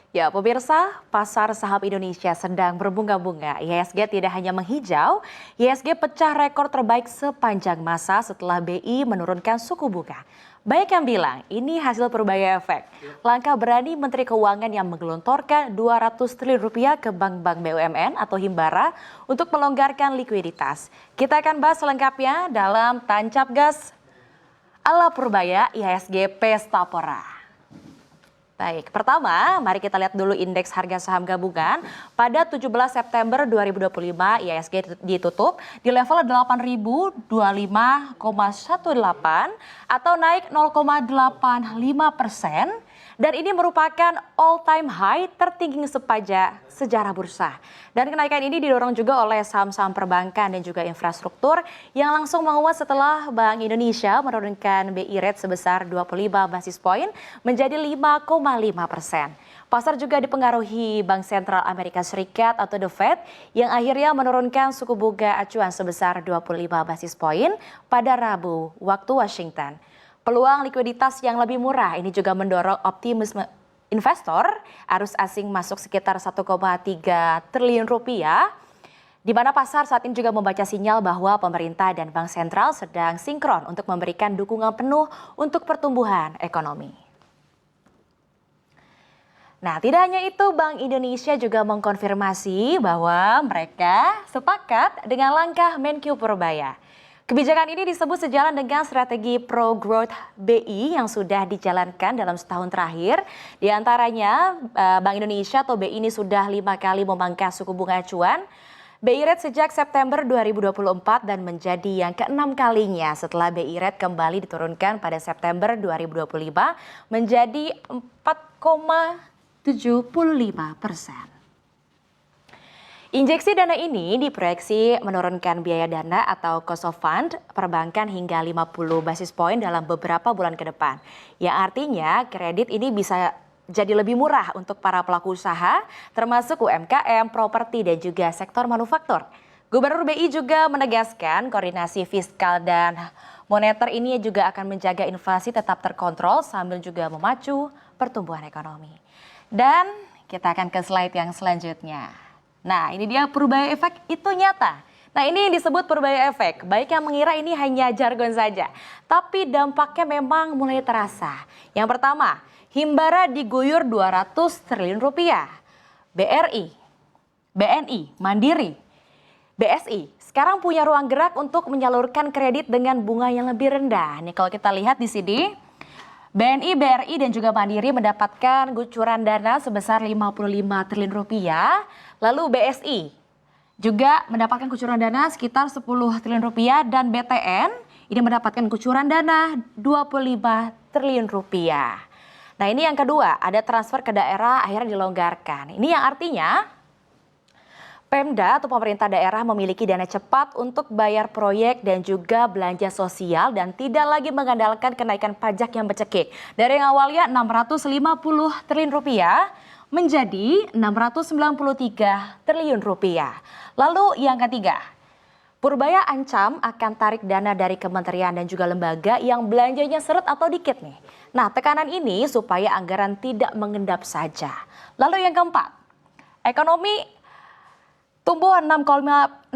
Ya, pemirsa, pasar saham Indonesia sedang berbunga-bunga. IHSG tidak hanya menghijau, IHSG pecah rekor terbaik sepanjang masa setelah BI menurunkan suku bunga. Banyak yang bilang ini hasil Purbaya efek. Langkah berani Menteri Keuangan yang menggelontorkan 200 triliun rupiah ke bank-bank BUMN atau Himbara untuk melonggarkan likuiditas. Kita akan bahas selengkapnya dalam Tancap Gas ala Purbaya IHSG Pesta Pora. Baik, pertama mari kita lihat dulu indeks harga saham gabungan. Pada 17 September 2025 IHSG ditutup di level 8.025,18 atau naik 0,85%. Dan ini merupakan all time high tertinggi sejarah bursa. Dan kenaikan ini didorong juga oleh saham-saham perbankan dan juga infrastruktur yang langsung menguat setelah Bank Indonesia menurunkan BI rate sebesar 25 basis poin menjadi 5,5%. Pasar juga dipengaruhi Bank Sentral Amerika Serikat atau The Fed yang akhirnya menurunkan suku bunga acuan sebesar 25 basis poin pada Rabu waktu Washington. Peluang likuiditas yang lebih murah ini juga mendorong optimisme investor. Arus asing masuk sekitar 1,3 triliun rupiah, di mana pasar saat ini juga membaca sinyal bahwa pemerintah dan bank sentral sedang sinkron untuk memberikan dukungan penuh untuk pertumbuhan ekonomi. Nah, tidak hanya itu, Bank Indonesia juga mengkonfirmasi bahwa mereka sepakat dengan langkah Menkyu Purbaya. Kebijakan ini disebut sejalan dengan strategi pro-growth BI yang sudah dijalankan dalam setahun terakhir. Di antaranya, Bank Indonesia atau BI ini sudah 5 kali memangkas suku bunga acuan BI rate sejak September 2024 dan menjadi yang ke-6 kalinya setelah BI rate kembali diturunkan pada September 2025 menjadi 4,75%. Injeksi dana ini diproyeksi menurunkan biaya dana atau cost of fund perbankan hingga 50 basis poin dalam beberapa bulan ke depan. Yang artinya kredit ini bisa jadi lebih murah untuk para pelaku usaha termasuk UMKM, properti dan juga sektor manufaktur. Gubernur BI juga menegaskan koordinasi fiskal dan moneter ini juga akan menjaga inflasi tetap terkontrol sambil juga memacu pertumbuhan ekonomi. Dan kita akan ke slide yang selanjutnya. Nah, ini dia Purbaya efek itu nyata. Nah, ini yang disebut Purbaya efek. Baik yang mengira ini hanya jargon saja, tapi dampaknya memang mulai terasa. Yang pertama, Himbara diguyur 200 triliun rupiah. BRI, BNI, Mandiri, BSI sekarang punya ruang gerak untuk menyalurkan kredit dengan bunga yang lebih rendah. Nih kalau kita lihat di sini, BNI, BRI dan juga Mandiri mendapatkan kucuran dana sebesar 55 triliun rupiah. Lalu BSI juga mendapatkan kucuran dana sekitar 10 triliun rupiah dan BTN ini mendapatkan kucuran dana 25 triliun rupiah. Nah, ini yang kedua, ada transfer ke daerah akhirnya dilonggarkan. Ini yang artinya Pemda atau pemerintah daerah memiliki dana cepat untuk bayar proyek dan juga belanja sosial dan tidak lagi mengandalkan kenaikan pajak yang becekik. Dari yang awalnya 650 triliun rupiah menjadi 693 triliun rupiah. Lalu yang ketiga, Purbaya ancam akan tarik dana dari kementerian dan juga lembaga yang belanjanya seret atau dikit nih. Nah, tekanan ini supaya anggaran tidak mengendap saja. Lalu yang keempat, ekonomi tumbuh 6,5%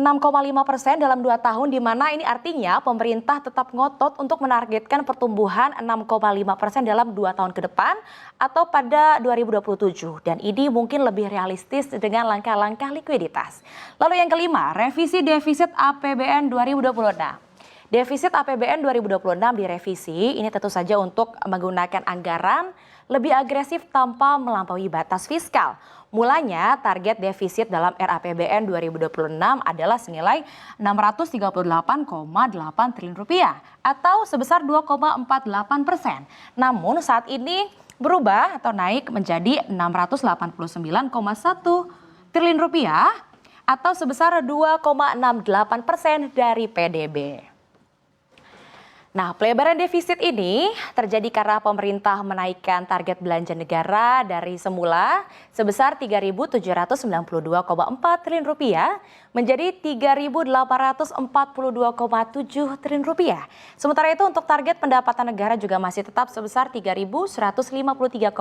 dalam 2 tahun, di mana ini artinya pemerintah tetap ngotot untuk menargetkan pertumbuhan 6,5% dalam 2 tahun ke depan atau pada 2027. Dan ini mungkin lebih realistis dengan langkah-langkah likuiditas. Lalu yang kelima, revisi defisit APBN 2026. Defisit APBN 2026 direvisi, ini tentu saja untuk menggunakan anggaran lebih agresif tanpa melampaui batas fiskal. Mulanya target defisit dalam RAPBN 2026 adalah senilai 638,8 triliun rupiah atau sebesar 2,48%. Namun saat ini berubah atau naik menjadi 689,1 triliun rupiah atau sebesar 2,68% dari PDB. Nah, pelebaran defisit ini terjadi karena pemerintah menaikkan target belanja negara dari semula sebesar 3.792,4 triliun rupiah menjadi 3.842,7 triliun rupiah. Sementara itu untuk target pendapatan negara juga masih tetap sebesar 3.153,6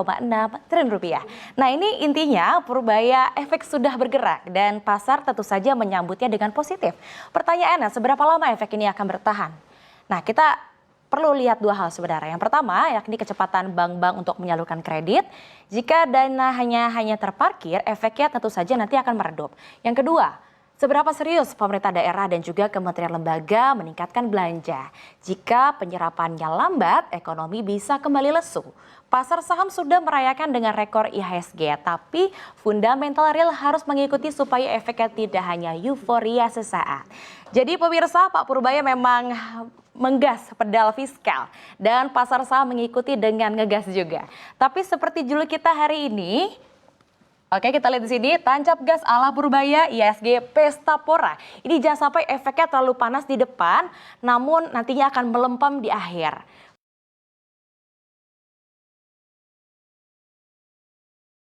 triliun rupiah. Nah, ini intinya Purbaya efek sudah bergerak dan pasar tentu saja menyambutnya dengan positif. Pertanyaannya, seberapa lama efek ini akan bertahan? Nah, kita perlu lihat dua hal sebenarnya. Yang pertama, yakni kecepatan bank-bank untuk menyalurkan kredit. Jika dana hanya terparkir, efeknya tentu saja nanti akan meredup. Yang kedua, seberapa serius pemerintah daerah dan juga kementerian lembaga meningkatkan belanja. Jika penyerapannya lambat, ekonomi bisa kembali lesu. Pasar saham sudah merayakan dengan rekor IHSG, tapi fundamental real harus mengikuti supaya efeknya tidak hanya euforia sesaat. Jadi pemirsa, Pak Purbaya memang menggas pedal fiskal dan pasar saham mengikuti dengan ngegas juga. Tapi seperti judul kita hari ini, oke, kita lihat di sini, tancap gas ala Purbaya IHSG Pesta Pora. Ini jangan sampai efeknya terlalu panas di depan, namun nantinya akan melempem di akhir.